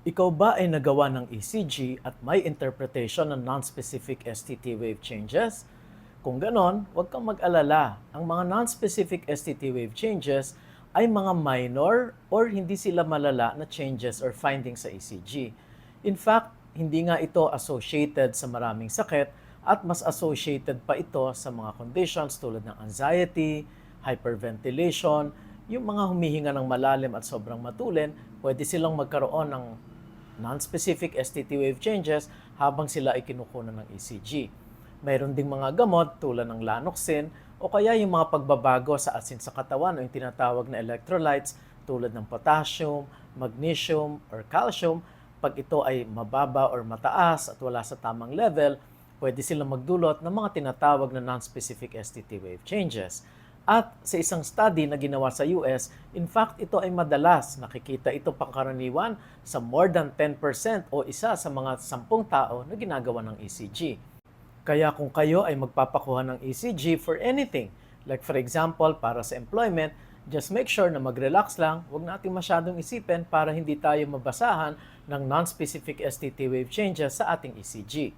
Ikaw ba ay nagawa ng ECG at may interpretation ng non-specific STT wave changes? Kung ganon, huwag kang mag-alala. Ang mga non-specific STT wave changes ay mga minor or hindi sila malala na changes or findings sa ECG. In fact, hindi nga ito associated sa maraming sakit at mas associated pa ito sa mga conditions tulad ng anxiety, hyperventilation, yung mga humihinga ng malalim at sobrang matulin, pwede silang magkaroon ng non-specific STT wave changes habang sila ay kinukunan ng ECG. Mayroon ding mga gamot tulad ng Lanoxin o kaya yung mga pagbabago sa asin sa katawan o yung tinatawag na electrolytes tulad ng potassium, magnesium, or calcium. Pag ito ay mababa or mataas at wala sa tamang level, pwede silang magdulot ng mga tinatawag na non-specific STT wave changes. At sa isang study na ginawa sa US, in fact, ito ay madalas. Nakikita ito pangkaraniwan sa more than 10% o isa sa mga 10 tao na ginagawa ng ECG. Kaya kung kayo ay magpapakuha ng ECG for anything, like for example, para sa employment, just make sure na mag-relax lang, huwag natin masyadong isipin para hindi tayo mabasahan ng non-specific STT wave changes sa ating ECG.